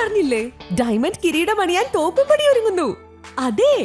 അറിഞ്ഞില്ലേ? ഡയമണ്ട് കിരീടം അണിയാൻ തോപ്പുംപടി ഒരുങ്ങുന്നു. അതെ,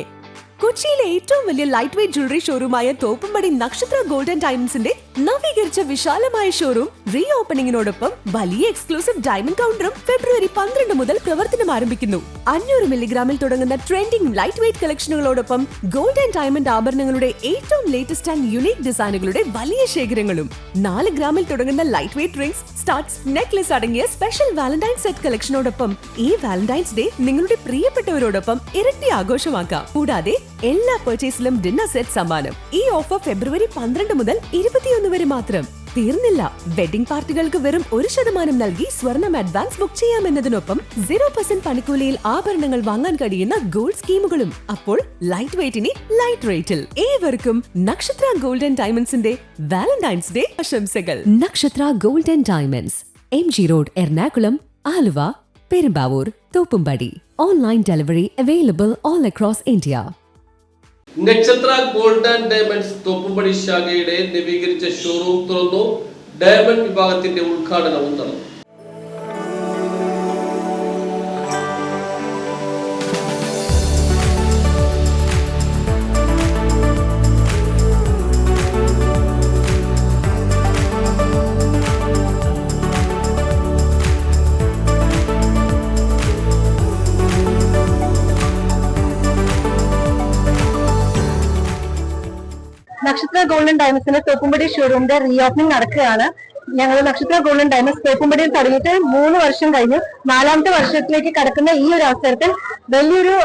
കൊച്ചിയിലെ ഏറ്റവും വലിയ ലൈറ്റ് വെയ്റ്റ് ജ്വല്ലറി ഷോറൂമായ തോപ്പുംപടി നക്ഷത്ര ഗോൾഡൻ ഡയമണ്ട്സിന്റെ നവീകരിച്ച വിശാലമായ ഷോറൂം റീ ഓപ്പണിംഗിനോടൊപ്പം വലിയ എക്സ്ക്ലൂസീവ് ഡയമണ്ട് കൗണ്ടറും ഫെബ്രുവരി 12 മുതൽ പ്രവർത്തനം ആരംഭിക്കുന്നു. 500 മില്ലിഗ്രാമിൽ തുടങ്ങുന്ന ട്രെൻഡിംഗ് ലൈറ്റ് വെയ്റ്റ് കളക്ഷനുകളോടൊപ്പം ഗോൾഡ് ആൻഡ് ഡയമണ്ട് ആഭരണങ്ങളുടെ ഏറ്റവും ലേറ്റസ്റ്റ് ആൻഡ് യുണീക് ഡിസൈനുകളുടെ വലിയ ശേഖരങ്ങളും 4 ഗ്രാമിൽ തുടങ്ങുന്ന light weight rings, studs, necklace അടങ്ങിയ സ്പെഷ്യൽ വാലന്റൈൻ സെറ്റ് കളക്ഷനോടൊപ്പം ഈ വാലന്റൈൻസ് ഡേ നിങ്ങളുടെ പ്രിയപ്പെട്ടവരോടൊപ്പം ഇരട്ടി ആഘോഷമാക്കാം. കൂടാതെ എല്ലാ പർച്ചേസിലും ഡിന്നർ സെറ്റ് സമ്മാനം. ഈ ഓഫർ ഫെബ്രുവരി 12 മുതൽ 21 വരെ മാത്രം. തീർന്നില്ല, വെഡിംഗ് പാർട്ടികൾക്ക് വെറും 1% നൽകി സ്വർണം അഡ്വാൻസ് ബുക്ക് ചെയ്യാമെന്നതിനൊപ്പം 0% പണിക്കൂലിയിൽ ആഭരണങ്ങൾ വാങ്ങാൻ കഴിയുന്ന ഗോൾഡ് സ്കീമുകളും. അപ്പോൾ ലൈറ്റ് വെയ്റ്റിന് ലൈറ്റ് റേറ്റിൽ. ഏവർക്കും നക്ഷത്ര ഗോൾഡൻ ഡയമണ്ട്സിന്റെ വാലന്റൈൻസ് ഡേ ആശംസകൾ. നക്ഷത്ര golden diamonds, MG road, Ernakulam, Aluva, Perumbavoor, Thoppumpady. Online delivery available all across India. നക്ഷത്ര ഗോൾഡ് ആൻഡ് ഡയമണ്ട്സ് തോപ്പുംപടി ശാഖയുടെ നവീകരിച്ച ഷോറൂം തുറന്നു. ഡയമണ്ട് വിഭാഗത്തിന്റെ ഉദ്ഘാടനവും നടന്നു. നക്ഷത്ര ഗോൾഡൻ ഡയമണ്ട്സിന്റെ തോപ്പുംപടി ഷോറൂമിന്റെ റീ ഓപ്പണിംഗ് നടക്കുകയാണ്. ഞങ്ങൾ നക്ഷത്ര ഗോൾഡൻ ഡയമണ്ട്സ് തോപ്പുംപടിയിൽ തുടങ്ങിയിട്ട് 3 വർഷം കഴിഞ്ഞു. 4ാമത്തെ വർഷത്തിലേക്ക് കടക്കുന്ന ഈ ഒരു അവസരത്തിൽ വലിയൊരു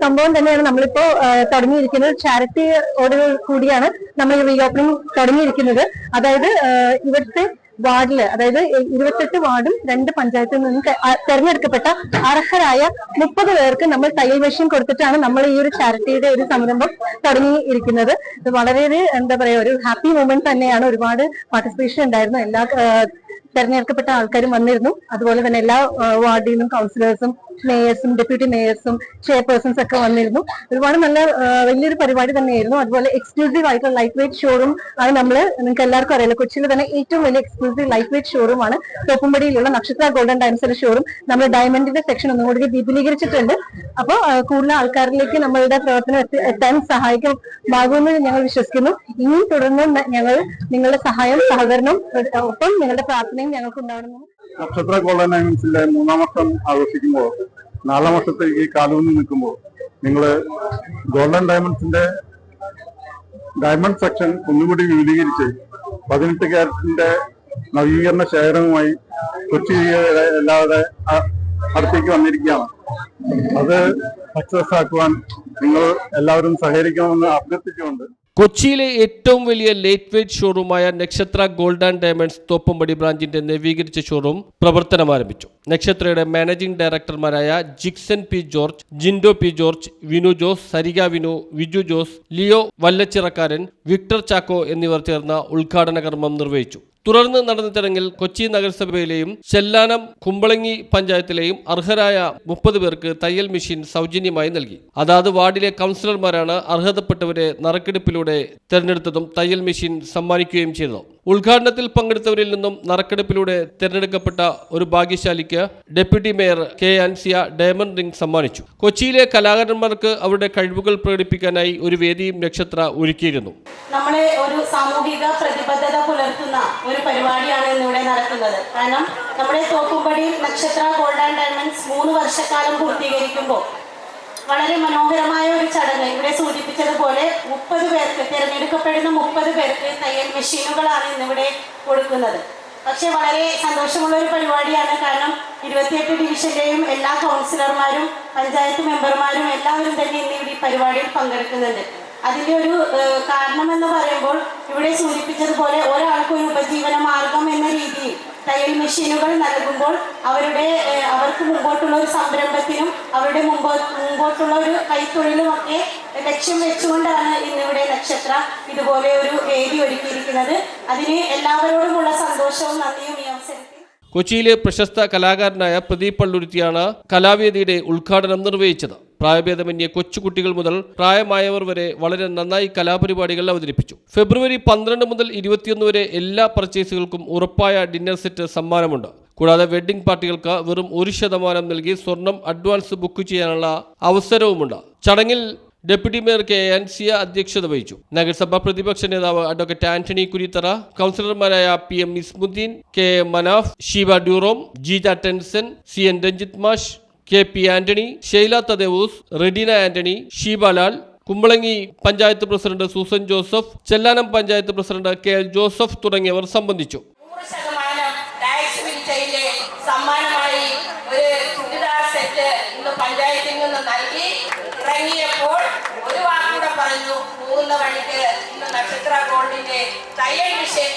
സംഭവം തന്നെയാണ് നമ്മളിപ്പോ തുടങ്ങിയിരിക്കുന്നത്. ചാരിറ്റിയോട് കൂടിയാണ് നമ്മൾ റീ ഓപ്പണിംഗ് തുടങ്ങിയിരിക്കുന്നത്. അതായത് ഇവിടുത്തെ വാർഡില്, അതായത് 28 വാർഡും 2 പഞ്ചായത്തിൽ നിന്നും തെരഞ്ഞെടുക്കപ്പെട്ട അർഹരായ 30 പേർക്ക് നമ്മൾ തയ്യൽ മെഷീൻ കൊടുത്തിട്ടാണ് നമ്മൾ ഈ ഒരു ചാരിറ്റിയുടെ ഒരു സംരംഭം തുടങ്ങിയിരിക്കുന്നത്. ഇത് വളരെ എന്താ പറയാ, ഒരു ഹാപ്പി മൊമെന്റ് തന്നെയാണ്. ഒരുപാട് പാർട്ടിസിപ്പേഷൻ ഉണ്ടായിരുന്നു. എല്ലാ തെരഞ്ഞെടുക്കപ്പെട്ട ആൾക്കാരും വന്നിരുന്നു. അതുപോലെ തന്നെ എല്ലാ വാർഡിൽ നിന്നും കൗൺസിലേഴ്സും മേയേഴ്സും ഡെപ്യൂട്ടി മേയേഴ്സും ചെയർപേഴ്സൺസ് ഒക്കെ വന്നിരുന്നു. ഒരുപാട് നല്ല വലിയൊരു പരിപാടി തന്നെയായിരുന്നു. അതുപോലെ എക്സ്ക്ലൂസീവ് ആയിട്ടുള്ള ലൈറ്റ് വെയ്റ്റ് ഷോറൂം ആണ്. നിങ്ങൾക്ക് എല്ലാവർക്കും അറിയാലോ, കൊച്ചിയിൽ തന്നെ ഏറ്റവും വലിയ എക്സ്ക്ലൂസീവ് ലൈറ്റ് വെയ്റ്റ് ഷോറൂം ആണ് തോപ്പുംപടിയിലുള്ള നക്ഷത്ര ഗോൾഡൻ ഡയമണ്ട്സിന്റെ ഷോറൂം. നമ്മൾ ഡയമണ്ടിന്റെ സെക്ഷൻ ഒന്നും കൂടി വിപുലീകരിച്ചിട്ടുണ്ട്. അപ്പോൾ കൂടുതൽ ആൾക്കാരിലേക്ക് നമ്മളുടെ പ്രവർത്തനം എത്താൻ സഹായിക്കുമാകുമെന്ന് ഞങ്ങൾ വിശ്വസിക്കുന്നു. ഇനിയും തുടർന്ന് ഞങ്ങൾ നിങ്ങളുടെ സഹായം, സഹകരണം, ഒപ്പം നിങ്ങളുടെ പ്രാർത്ഥനയും ഞങ്ങൾക്ക് ഉണ്ടാവണമെന്ന്. നക്ഷത്ര ഗോൾഡൻ ഡയമണ്ട്സിന്റെ 3ാം വർഷം ആഘോഷിക്കുമ്പോൾ, 4ാം വർഷത്തേക്ക് കാലൂന്നി നിൽക്കുമ്പോൾ, നിങ്ങൾ ഗോൾഡൻ ഡയമണ്ട്സിന്റെ ഡയമണ്ട് സെക്ഷൻ ഒന്നുകൂടി വിപുലീകരിച്ച് 18 ക്യാരറ്റിന്റെ നവീകരണ ശേഖരവുമായി കൊച്ചി എല്ലാവരുടെ അടുത്തേക്ക് വന്നിരിക്കുകയാണ്. അത് സക്സസ് ആക്കുവാൻ നിങ്ങൾ എല്ലാവരും സഹകരിക്കണമെന്ന് അഭ്യർത്ഥിച്ചുകൊണ്ട് കൊച്ചിയിലെ ഏറ്റവും വലിയ ലൈറ്റ് വെയ്റ്റ് ഷോറൂമായ Nakshatra gold and diamonds Thoppumpady ബ്രാഞ്ചിന്റെ നവീകരിച്ച ഷോറൂം പ്രവർത്തനം ആരംഭിച്ചു. നക്ഷത്രയുടെ മാനേജിംഗ് ഡയറക്ടർമാരായ ജിക്സൺ പി ജോർജ്, ജിൻഡോ പി ജോർജ്, വിനു ജോസ്, സരിക വിനു, വിജു ജോസ്, ലിയോ വല്ലച്ചിറക്കാരൻ, വിക്ടർ ചാക്കോ എന്നിവർ ചേർന്ന ഉദ്ഘാടന കർമ്മം നിർവഹിച്ചു. തുടർന്ന് നടന്ന ചടങ്ങിൽ കൊച്ചി നഗരസഭയിലെയും ചെല്ലാനം കുമ്പളങ്ങി പഞ്ചായത്തിലെയും അർഹരായ 30 പേർക്ക് തയ്യൽ മെഷീൻ സൗജന്യമായി നൽകി. അതാത് വാർഡിലെ കൗൺസിലർമാരാണ് അർഹതപ്പെട്ടവരെ നറുക്കെടുപ്പിലൂടെ തെരഞ്ഞെടുത്തതും തയ്യൽ മെഷീൻ സമ്മാനിക്കുകയും ചെയ്തത്. ഉദ്ഘാടനത്തിൽ പങ്കെടുത്തവരിൽ നിന്നും നറുക്കെടുപ്പിലൂടെ തെരഞ്ഞെടുക്കപ്പെട്ട ഒരു ഭാഗ്യശാലിക്ക് deputy mayor K Ansiya diamond ring സമ്മാനിച്ചു. കൊച്ചിയിലെ കലാകാരന്മാർക്ക് അവരുടെ കഴിവുകൾ പ്രകടിപ്പിക്കാനായി ഒരു വേദിയും നക്ഷത്ര ഒരുക്കിയിരുന്നു. നമ്മളെ ഒരു സാമൂഹിക പ്രതിബദ്ധത പുലർത്തുന്ന ഒരു പരിപാടിയാണ് ഇന്നിവിടെ നടക്കുന്നത്. കാരണം നമ്മുടെ തോപ്പുംപടി നക്ഷത്ര ഗോൾഡ് ആൻഡ് ഡയമണ്ട്സ് 3 വർഷക്കാലം പൂർത്തീകരിക്കുമ്പോൾ വളരെ മനോഹരമായ ഒരു ചടങ്ങ് ഇവിടെ സൂചിപ്പിച്ചതുപോലെ 30 പേർക്ക്, തിരഞ്ഞെടുക്കപ്പെടുന്ന 30 പേർക്ക് തയ്യൽ മെഷീനുകളാണ് ഇന്നിവിടെ കൊടുക്കുന്നത്. പക്ഷെ വളരെ സന്തോഷമുള്ള ഒരു പരിപാടിയാണ്. കാരണം 28 ഡിവിഷന്റെയും എല്ലാ കൗൺസിലർമാരും പഞ്ചായത്ത് മെമ്പർമാരും എല്ലാവരും തന്നെ ഇന്ന് ഈ പരിപാടിയിൽ പങ്കെടുക്കുന്നുണ്ട്. അതിൻ്റെ ഒരു കാരണമെന്ന് പറയുമ്പോൾ ഇവിടെ സൂചിപ്പിച്ചതുപോലെ ഒരാൾക്ക് ഒരു ഉപജീവന മാർഗം എന്ന രീതിയിൽ തയ്യൽ മെഷീനുകൾ നൽകുമ്പോൾ അവർക്ക് മുമ്പോട്ടുള്ള ഒരു സംരംഭത്തിനും അവരുടെ മുമ്പോട്ടുള്ള ഒരു കൈത്തൊഴിലുമൊക്കെ ലക്ഷ്യം വെച്ചുകൊണ്ടാണ് ഇന്നിവിടെ നക്ഷത്ര ഇതുപോലെ ഒരു വേദി ഒരുക്കിയിരിക്കുന്നത്. അതിന് എല്ലാവരോടുമുള്ള സന്തോഷവും നന്ദിയും ഈ അവസരത്തിൽ. കൊച്ചിയിലെ പ്രശസ്ത കലാകാരനായ പ്രദീപ് പള്ളുരുത്തിയാണ് കലാവേദിയുടെ ഉദ്ഘാടനം നിർവഹിച്ചത്. പ്രായഭേദമന്യേ കൊച്ചുകുട്ടികൾ മുതൽ പ്രായമായവർ വരെ വളരെ നന്നായി കലാപരിപാടികൾ അവതരിപ്പിച്ചു. ഫെബ്രുവരി 12 മുതൽ 21 വരെ എല്ലാ പർച്ചേസുകൾക്കും ഉറപ്പായ ഡിന്നർ സെറ്റ് സമ്മാനമുണ്ട്. കൂടാതെ വെഡ്ഡിംഗ് പാർട്ടികൾക്ക് വെറും 1% നൽകി സ്വർണം അഡ്വാൻസ് ബുക്ക് ചെയ്യാനുള്ള അവസരവുമുണ്ട്. ചടങ്ങിൽ ഡെപ്യൂട്ടി മേയർ കെ ആൻസിയ അധ്യക്ഷത വഹിച്ചു. നഗരസഭാ പ്രതിപക്ഷ നേതാവ് അഡ്വക്കേറ്റ് ആന്റണി കുരിത്തറ, കൗൺസിലർമാരായ PM Ismuddeen, KA Manaf, Sheeba ഡ്യൂറോം, Jeeja Tansen, CN Ranjith മാഷ്, KP Antony, Sheila Thadevus, Redeena Antony, Sheebalal, Kumbalangi panchayat president Susan Joseph, Chellanam panchayat president KL Joseph തുടങ്ങിയവർ സംബന്ധിച്ചു. 100% ടാക്സ് വിൽച്ചതിന്റെ സമ്മാനമായി ഒരു ചുരിദാർ സെറ്റ് ഇന്ന് പഞ്ചായത്തിൽ നിന്ന് നൽകി ഇറങ്ങിയപ്പോൾ ഒരു വാക്കൂടെ പറഞ്ഞു, പോകുന്ന വഴിക്ക് ഇന്ന് നക്ഷത്ര ഗോൾഡിന്റെ തയ്യൽ മിഷൻ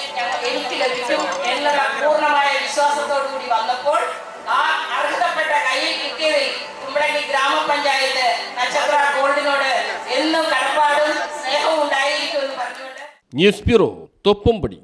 എനിക്ക് ലഭിക്കും എന്നുള്ള പൂർണ്ണമായ വിശ്വാസത്തോടു കൂടി വന്നപ്പോൾ ആ അർഹതപ്പെട്ട കയ്യിൽ കിട്ടിയതിൽ കുമ്പളങ്ങി ഗ്രാമപഞ്ചായത്ത് നക്ഷത്ര ഗോൾഡിനോട് എന്നും കടപ്പാടും സ്നേഹവും ഉണ്ടായിരിക്കും എന്ന് പറഞ്ഞുകൊണ്ട് ന്യൂസ് ബ്യൂറോ, തോപ്പുംപടി.